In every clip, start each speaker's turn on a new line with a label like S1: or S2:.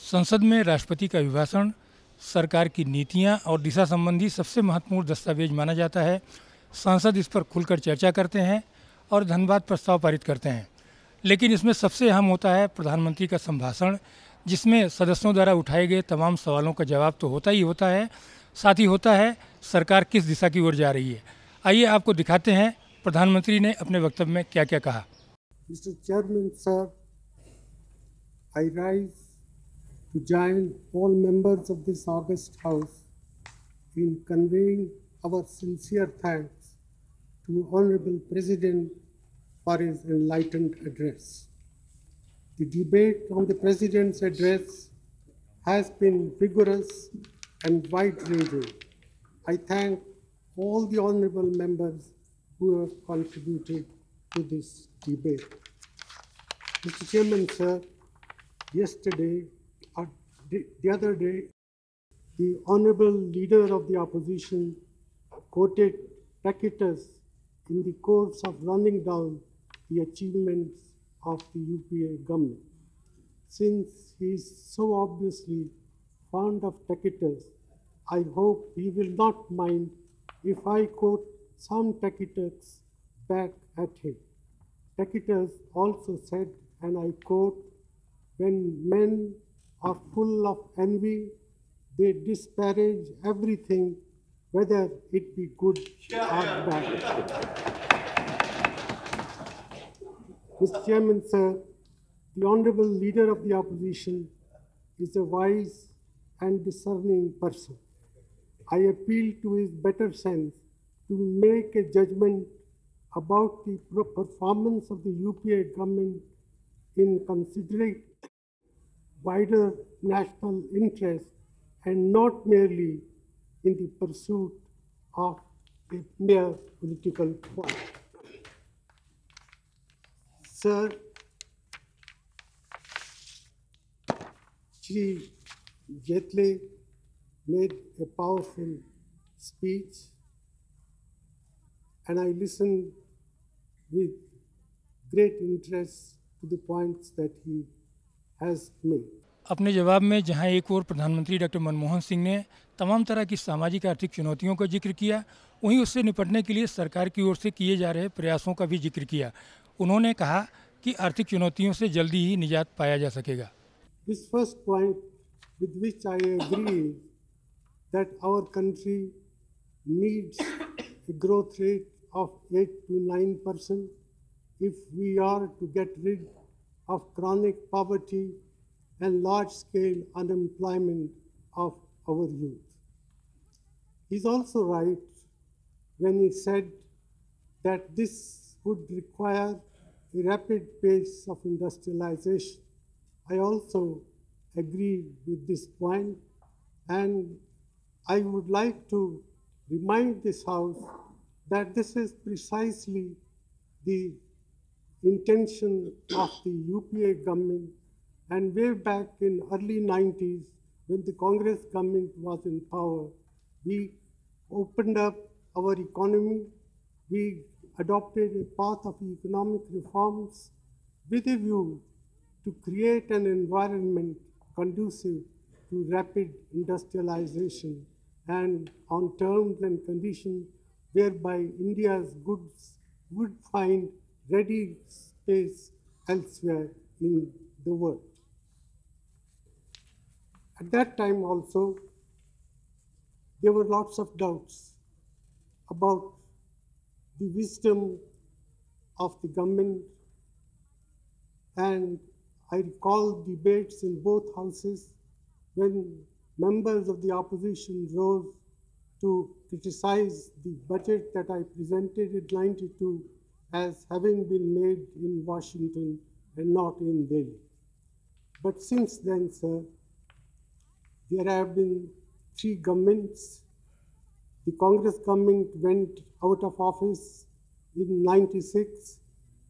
S1: संसद में राष्ट्रपति का अभिभाषण सरकार की नीतियां और दिशा संबंधी सबसे महत्वपूर्ण दस्तावेज माना जाता है। सांसद इस पर खुलकर चर्चा करते हैं और धन्यवाद प्रस्ताव पारित करते हैं। लेकिन इसमें सबसे अहम होता है प्रधानमंत्री का संभाषण, जिसमें सदस्यों द्वारा उठाए गए तमाम सवालों का जवाब तो होता ही होता है, साथ ही होता है सरकार किस दिशा की ओर जा रही है। आइए आपको दिखाते हैं प्रधानमंत्री ने अपने वक्तव्य में क्या क्या कहा।
S2: Mr. Chairman, sir, I rise to join all members of this august House in conveying our sincere thanks to Honorable President for his enlightened address. The debate on the President's address has been vigorous and wide-ranging. I thank all the honorable members who have contributed to this debate. Mr. Chairman, sir, the other day, the Honorable Leader of the Opposition quoted Tacitus in the course of running down the achievements of the UPA government. Since he is so obviously fond of Tacitus, I hope he will not mind if I quote some Tacitus back at him. Tacitus also said, and I quote, "When men are full of envy, they disparage everything, whether it be good or bad." Mr. Chairman, sir, the Honorable Leader of the Opposition is a wise and discerning person. I appeal to his better sense to make a judgment about the performance of the UPA government in considering wider national interest and not merely in the pursuit of a mere political point. Sir, Shri Jaitley made a powerful speech, and I listened with great interest to the points that he has made.
S1: अपने जवाब में जहां एक ओर प्रधानमंत्री doctor Manmohan Singh ने तमाम तरह की सामाजिक आर्थिक चुनौतियों का जिक्र किया, वहीं उससे निपटने के लिए सरकार की ओर से किए जा रहे प्रयासों का भी जिक्र किया। उन्होंने कहा कि आर्थिक चुनौतियों से जल्दी ही निजात पाया जा सकेगा।
S2: This first point with which I agree is that our country needs a growth rate of 8 to 9% if we are to get rid of chronic poverty and large-scale unemployment of our youth. He's also right when he said that this would require a rapid pace of industrialization. I also agree with this point, and I would like to remind this House that this is precisely the intention of the UPA government, and way back in early 90s when the Congress government was in power, we opened up our economy, we adopted a path of economic reforms with a view to create an environment conducive to rapid industrialization and on terms and conditions whereby India's goods would find ready space elsewhere in the world. At that time also, there were lots of doubts about the wisdom of the government, and I recall debates in both houses when members of the opposition rose to criticize the budget that I presented in '92 as having been made in Washington and not in Delhi. But since then, sir, there have been 3 governments. The Congress government went out of office in '96,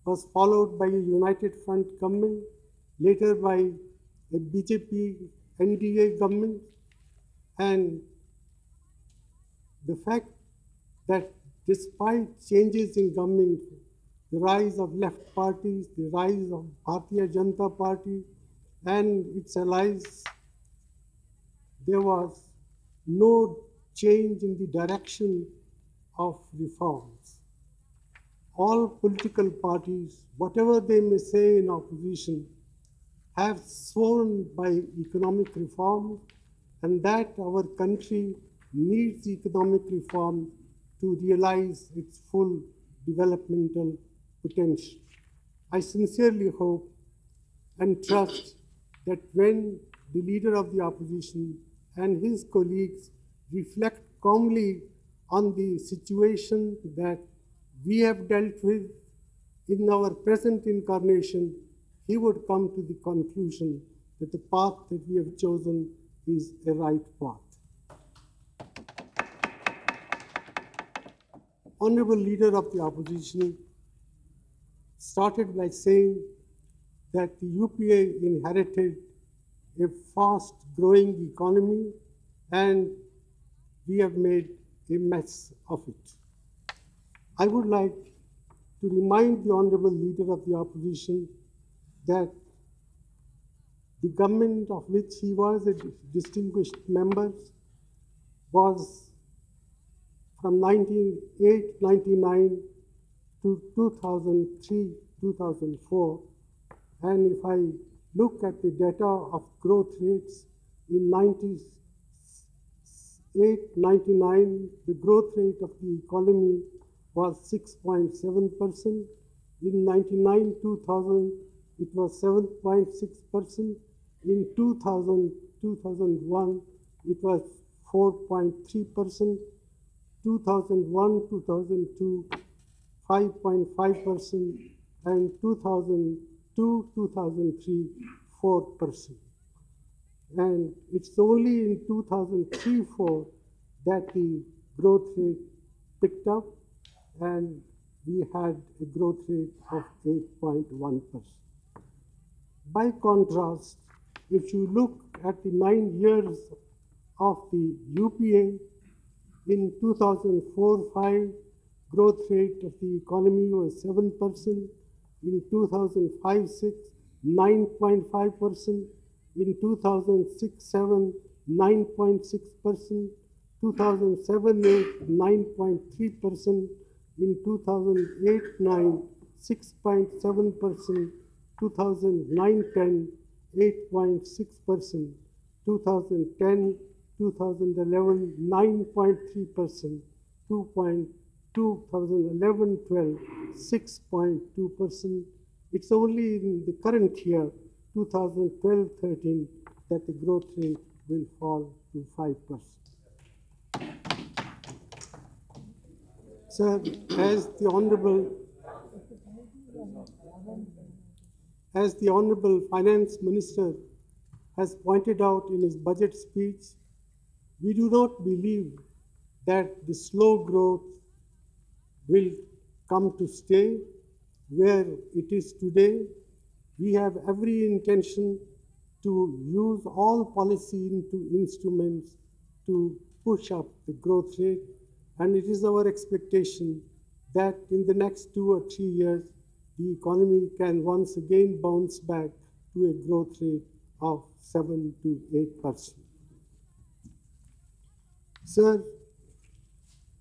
S2: was followed by a United Front government, later by a BJP NDA government, and the fact that despite changes in government, the rise of left parties, the rise of Bharatiya Janata Party and its allies there was no change in the direction of reforms. All political parties, whatever they may say in opposition, have sworn by economic reform, and that our country needs economic reform to realize its full developmental potential. I sincerely hope and trust that when the leader of the opposition and his colleagues reflect calmly on the situation that we have dealt with in our present incarnation, he would come to the conclusion that the path that we have chosen is a right path. Honorable Leader of the Opposition started by saying that the UPA inherited a fast-growing economy and we have made a mess of it. I would like to remind the Honorable Leader of the Opposition that the government of which he was a distinguished member was from 1999 to 2003-2004, and if I look at the data of growth rates in 1998-99, the growth rate of the economy was 6.7%. In 99-2000, it was 7.6%. In 2001, it was 4.3%. 2001-2002, 5.5%, and 2002-2003, 4%. And it's only in 2003-04 that the growth rate picked up, and we had a growth rate of 8.1%. By contrast, if you look at the 9 years of the UPA, in 2004-05, growth rate of the economy was 7%. In 2005-06, 9.5%. In 2006-07, 9.6%. 2007-08, 9.3%. In 2008-09, 6.7%. 2009-10, 8.6%. 2010-2011, 9.3%, 2011-12, 6.2%. It's only in the current year, 2012-13, that the growth rate will fall to 5%. Sir, as the Honorable Finance Minister has pointed out in his budget speech, we do not believe that the slow growth will come to stay where it is today. We have every intention to use all policy instruments to push up the growth rate, and it is our expectation that in the next 2 or 3 years, the economy can once again bounce back to a growth rate of 7 to 8%. Sir,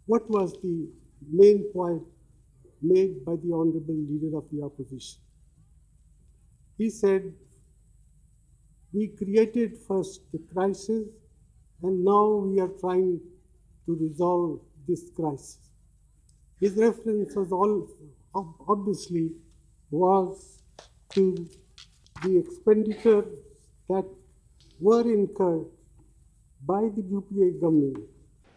S2: what was the main point made by the Honorable Leader of the Opposition? He said, we created first the crisis and now we are trying to resolve this crisis. His reference was obviously was to the expenditure that were incurred by the UPA government.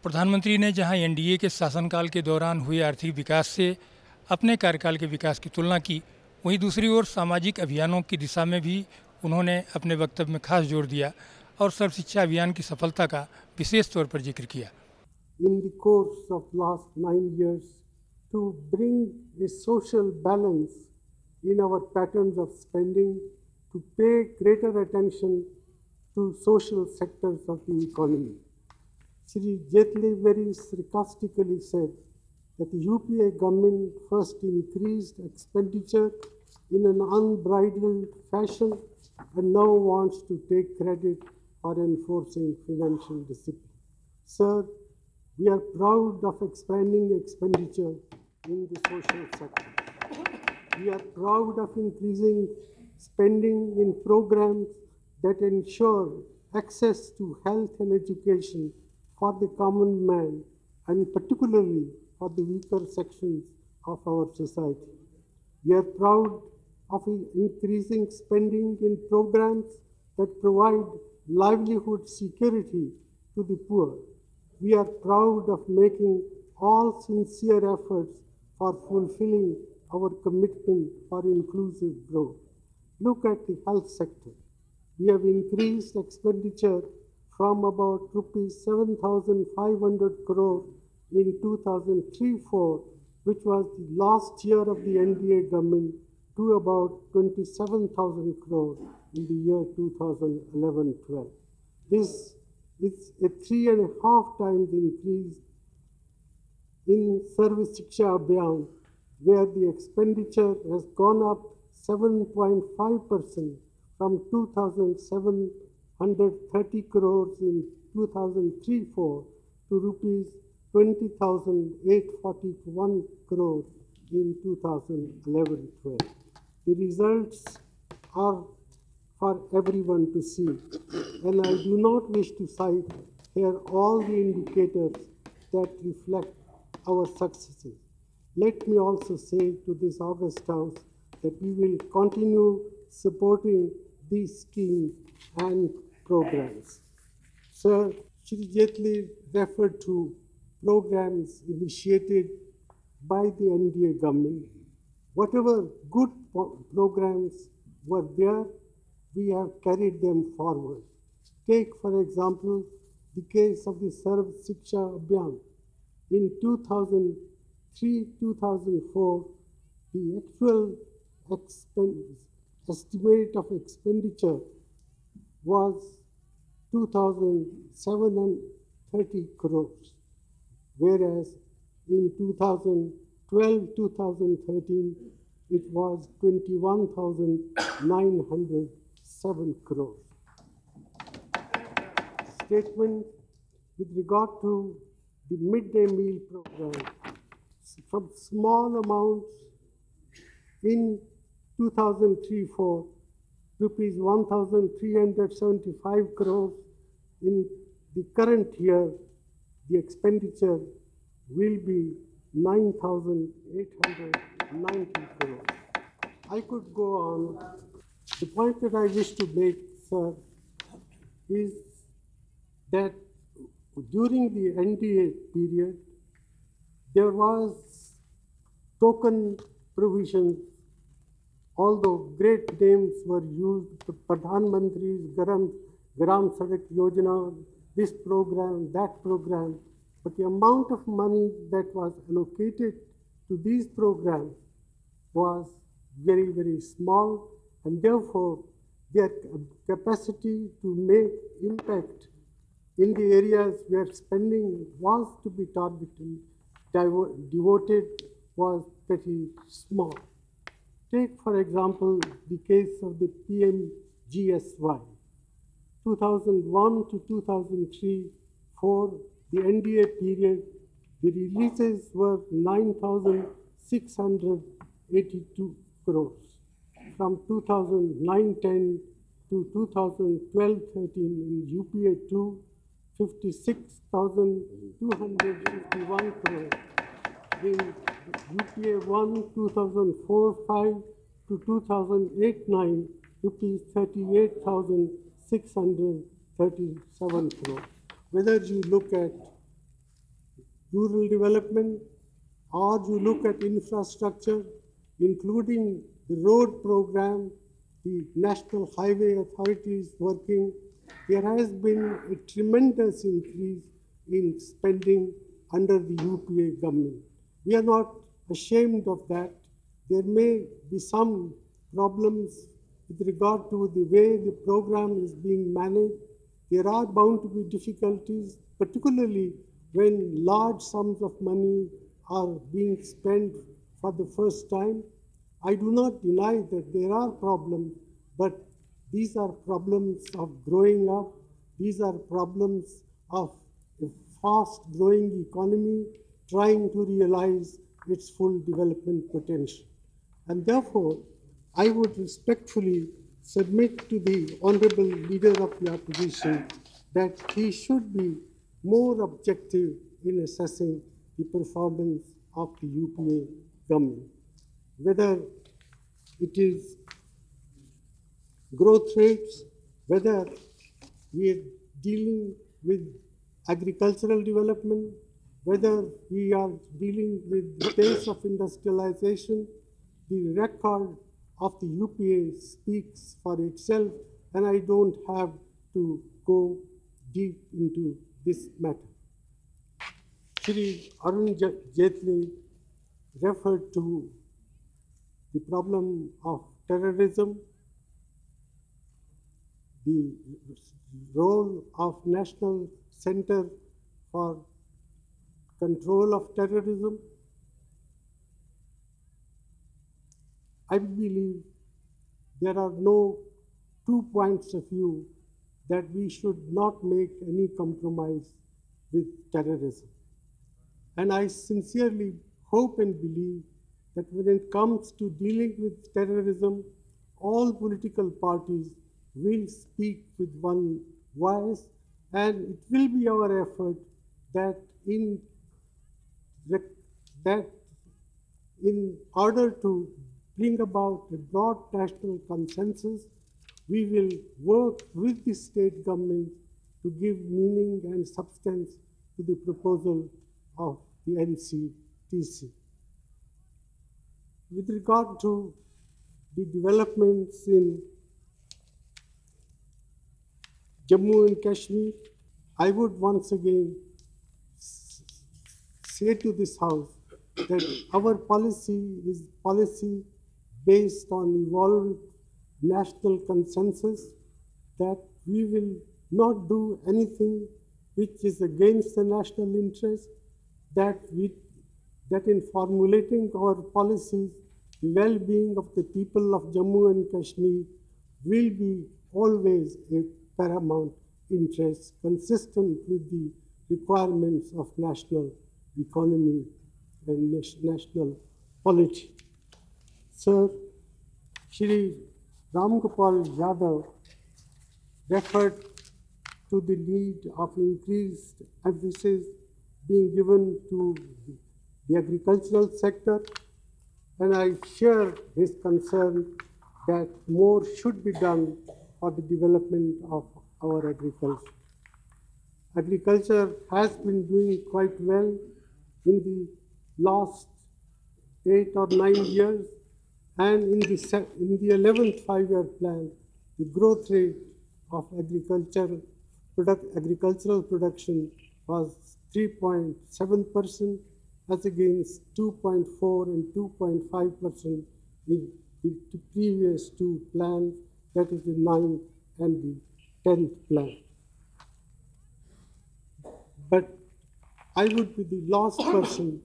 S1: प्रधानमंत्री ने जहां NDA के शासनकाल के दौरान हुए आर्थिक विकास से अपने कार्यकाल के विकास की तुलना की, वहीं दूसरी ओर सामाजिक अभियानों की दिशा में भी उन्होंने अपने वक्तव्य में खास जोर दिया और सर्व शिक्षा अभियान की सफलता का विशेष तौर पर जिक्र किया।
S2: In the course of last 9 years, to bring a social balance in our patterns of spending, to pay greater attention to social sectors of the economy. Shri Jaitley very sarcastically said that the UPA government first increased expenditure in an unbridled fashion and now wants to take credit for enforcing financial discipline. Sir, we are proud of expanding expenditure in the social sector. We are proud of increasing spending in programs that ensure access to health and education for the common man, and particularly for the weaker sections of our society. We are proud of increasing spending in programs that provide livelihood security to the poor. We are proud of making all sincere efforts for fulfilling our commitment for inclusive growth. Look at the health sector. We have increased expenditure from about rupees 7,500 crore in 2003-04, which was the last year of the NDA government, to about 27,000 crore in the year 2011-12. This is a 3.5 times increase in Service Shiksha Abhiyan, where the expenditure has gone up 7.5% from 2,730 crores in 2003-04 to rupees 20,841 crores in 2011-12. The results are for everyone to see, and I do not wish to cite here all the indicators that reflect our successes. Let me also say to this august house that we will continue supporting these schemes and programs. Sir, Shri Jetli referred to programs initiated by the NDA government. Whatever good programs were there, we have carried them forward. Take, for example, the case of the Service Shiksha Abhiyan. In 2003-2004, the actual estimate of expenditure was 2,730 crores, whereas in 2012-2013, it was 21,907 crores. Statement with regard to the midday meal program, from small amounts in 2003-04, rupees 1,375 crores. In the current year, the expenditure will be 9,890 crores. I could go on. The point that I wish to make, sir, is that during the NDA period, there was token provisions, although great names were used, the Pradhan Mantri's Gram Sadak Yojana, this program, that program, but the amount of money that was allocated to these programs was very, very small, and therefore their capacity to make impact in the areas where spending was to be targeted, devoted, was pretty small. Take, for example, the case of the PMGSY. 2001 to 2003-04, the NDA period, the releases were 9,682 crores. From 2009-10 to 2012-13 in UPA 2, 56,251 crores. In UPA 1, 2004-5 to 2008-9, rupees 38,637 crores. Whether you look at rural development or you look at infrastructure, including the road program, the National Highway Authorities working, there has been a tremendous increase in spending under the UPA government. We are not ashamed of that. There may be some problems with regard to the way the program is being managed. There are bound to be difficulties, particularly when large sums of money are being spent for the first time. I do not deny that there are problems, but these are problems of growing up. These are problems of a fast-growing economy trying to realize its full development potential. And therefore, I would respectfully submit to the Honorable Leader of the Opposition that he should be more objective in assessing the performance of the UPA government, whether it is growth rates, whether we are dealing with agricultural development, whether we are dealing with the pace of industrialization. The record of the UPA speaks for itself, and I don't have to go deep into this matter. Shri Arun Jaitley referred to the problem of terrorism, the role of National Center for Control of Terrorism. I believe there are no 2 points of view that we should not make any compromise with terrorism. And I sincerely hope and believe that when it comes to dealing with terrorism, all political parties will speak with one voice, and it will be our effort that in order to bring about a broad national consensus, we will work with the state government to give meaning and substance to the proposal of the NCTC. With regard to the developments in Jammu and Kashmir, I would once again say to this House that our policy is policy based on evolved national consensus, that we will not do anything which is against the national interest, that in formulating our policies, the well-being of the people of Jammu and Kashmir will be always a paramount interest consistent with the requirements of national economy and national polity. Sir, Shri Ram Gopal Yadav referred to the need of increased emphasis being given to the agricultural sector, and I share his concern that more should be done for the development of our agriculture. Agriculture has been doing quite well in the last 8 or 9 years, and in the 11th five-year plan, the growth rate of agricultural production was 3.7% as against 2.4 and 2.5% in the previous two plans, that is the 9th and the 10th plan. But I would be the last person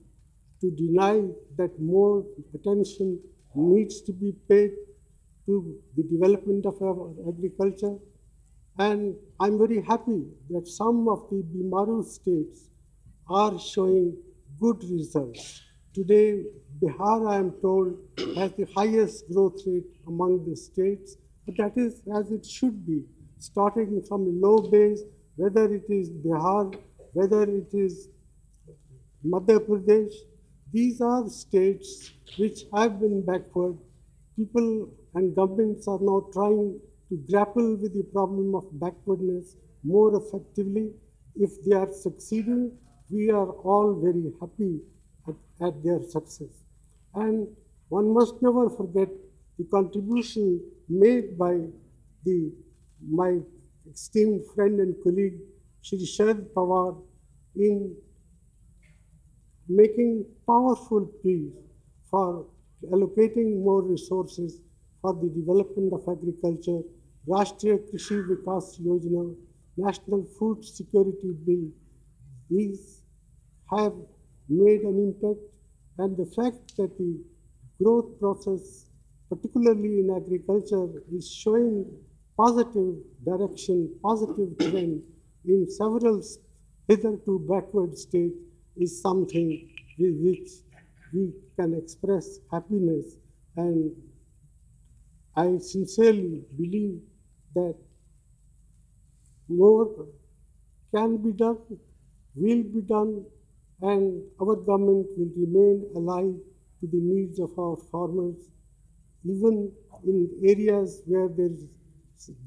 S2: to deny that more attention needs to be paid to the development of our agriculture. And I'm very happy that some of the Bimaru states are showing good results. Today, Bihar, I am told, has the highest growth rate among the states, but that is as it should be, starting from a low base, whether it is Bihar, whether it is Madhya Pradesh. These are states which have been backward. People and governments are now trying to grapple with the problem of backwardness more effectively. If they are succeeding, we are all very happy at their success. And one must never forget the contribution made by my esteemed friend and colleague, Shri Sharad Pawar, in making powerful pleas for allocating more resources for the development of agriculture, Rashtriya Krishi Vikas Yojana, National Food Security Bill. These have made an impact, and the fact that the growth process, particularly in agriculture, is showing positive direction, positive trend in several hitherto backward states is something with which we can express happiness, and I sincerely believe that more can be done, will be done, and our government will remain alive to the needs of our farmers. Even in areas where there is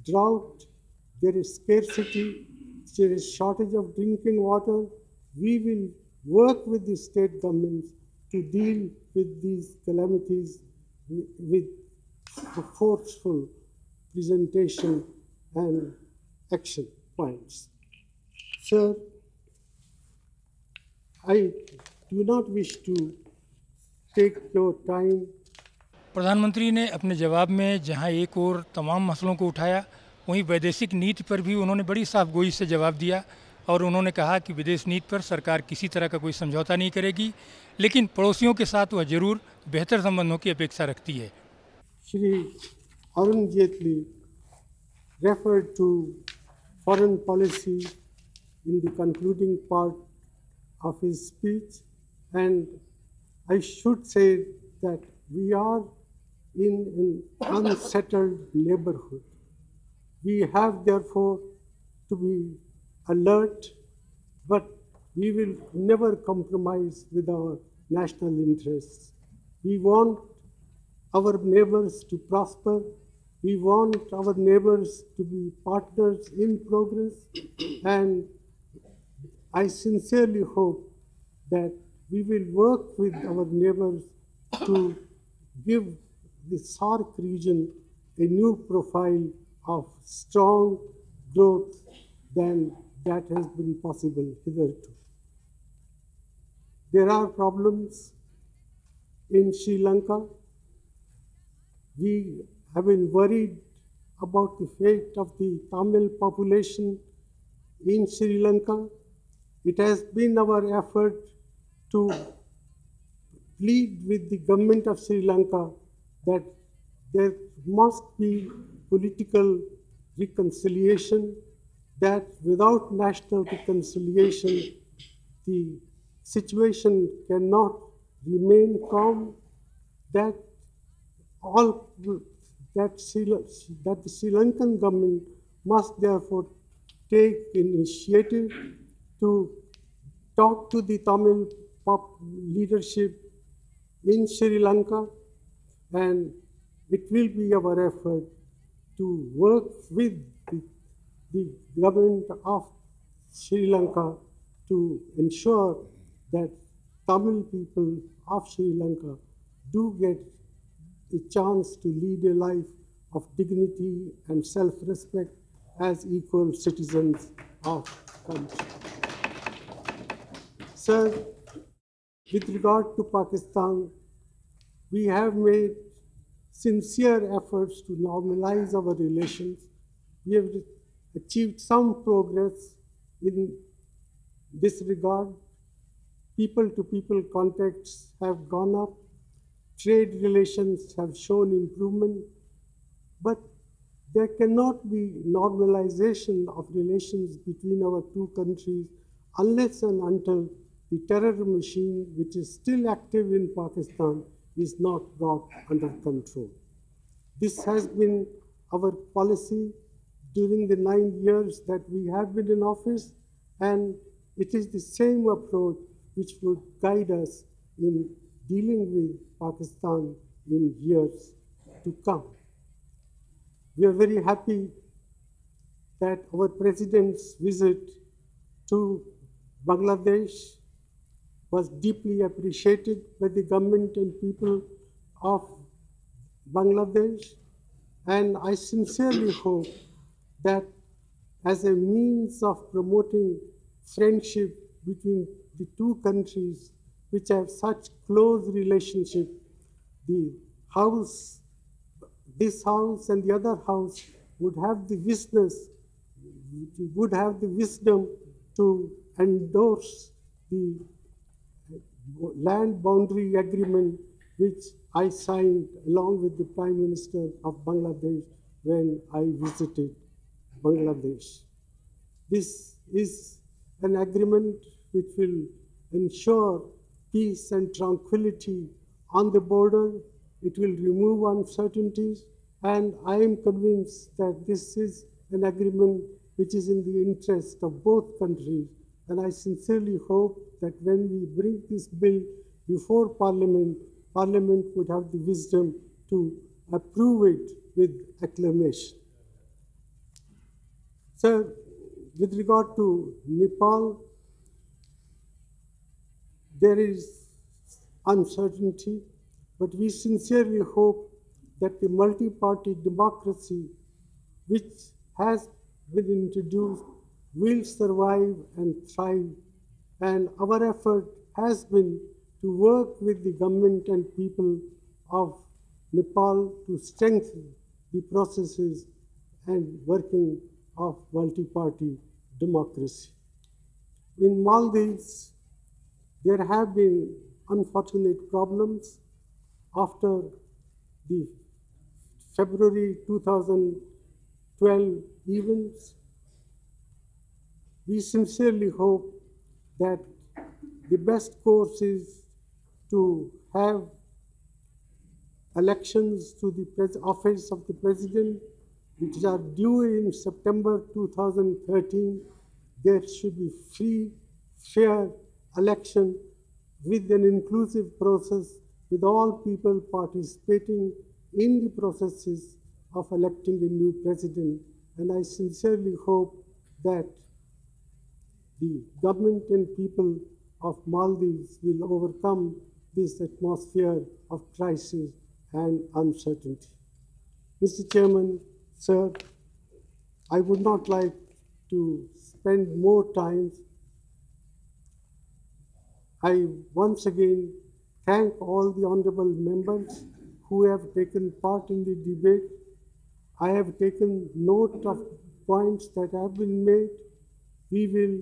S2: drought, there is scarcity, there is shortage of drinking water, we will work with the state governments to deal with these calamities with forceful presentation and action points. Sir, I do not wish to take your time.
S1: प्रधानमंत्री ने अपने जवाब में जहां एक और तमाम मसलों को उठाया, वहीं वैदेशिक नीति पर भी उन्होंने बड़ी साफगोई से जवाब दिया और उन्होंने कहा कि विदेश नीति पर सरकार किसी तरह का कोई समझौता नहीं करेगी, लेकिन पड़ोसियों के साथ वह जरूर बेहतर संबंधों की अपेक्षा रखती है।
S2: Shri Arun Jaitley referred to foreign policy in the concluding part of his speech, and I should say that we are in an unsettled neighborhood. We have therefore to be alert, but we will never compromise with our national interests. We want our neighbors to prosper. We want our neighbors to be partners in progress, and I sincerely hope that we will work with our neighbors to give the SAARC region a new profile of strong growth than that has been possible hitherto. There are problems in Sri Lanka. We have been worried about the fate of the Tamil population in Sri Lanka. It has been our effort to plead with the government of Sri Lanka that there must be political reconciliation, that without national reconciliation, the situation cannot remain calm, that the Sri Lankan government must therefore take initiative to talk to the Tamil leadership in Sri Lanka, and it will be our effort to work with the government of Sri Lanka to ensure that Tamil people of Sri Lanka do get a chance to lead a life of dignity and self-respect as equal citizens of the country. Sir, with regard to Pakistan, we have made sincere efforts to normalize our relations. We have achieved some progress in this regard. People-to-people contacts have gone up. Trade relations have shown improvement. But there cannot be normalization of relations between our two countries unless and until the terror machine, which is still active in Pakistan, is not brought under control. This has been our policy during the 9 years that we have been in office, and it is the same approach which would guide us in dealing with Pakistan in years to come. We are very happy that our President's visit to Bangladesh was deeply appreciated by the government and people of Bangladesh, and I sincerely hope that as a means of promoting friendship between the two countries which have such close relationship, this house and the other house would have the wisdom to endorse the land boundary agreement which I signed along with the Prime Minister of Bangladesh when I visited Bangladesh. This is an agreement which will ensure peace and tranquility on the border. It will remove uncertainties, and I am convinced that this is an agreement which is in the interest of both countries. And I sincerely hope that when we bring this bill before Parliament, Parliament would have the wisdom to approve it with acclamation. Sir, with regard to Nepal, there is uncertainty, but we sincerely hope that the multi-party democracy which has been introduced will survive and thrive. And our effort has been to work with the government and people of Nepal to strengthen the processes and working of multi-party democracy. In Maldives, there have been unfortunate problems after the February 2012 events. We sincerely hope that the best course is to have elections to the office of the President, which are due in September 2013. There should be free, fair election with an inclusive process, with all people participating in the processes of electing a new president. And I sincerely hope that the government and people of Maldives will overcome this atmosphere of crisis and uncertainty. Mr. Chairman, sir, I would not like to spend more time. I once again thank all the honorable members who have taken part in the debate. I have taken note of points that have been made. We will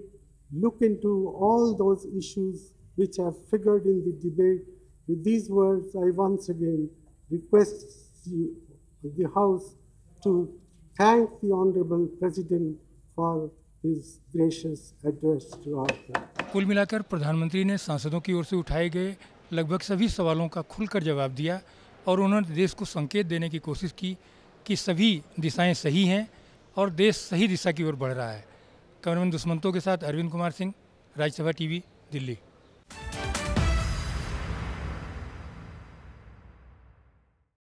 S2: look into all those issues which have figured in the debate. With these words, I once again request the House to thank the Honorable President for his gracious address to our country.
S1: कुल मिलाकर प्रधानमंत्री ने सांसदों की ओर से उठाए गए लगभग सभी सवालों का खुलकर जवाब दिया और उन्होंने देश को संकेत देने की कोशिश की कि सभी दिशाएं सही हैं और देश सही दिशा की ओर बढ़ रहा है। कैमरामैन दुष्मंतों के साथ अरविंद कुमार सिंह, राज्यसभा टीवी, दिल्ली।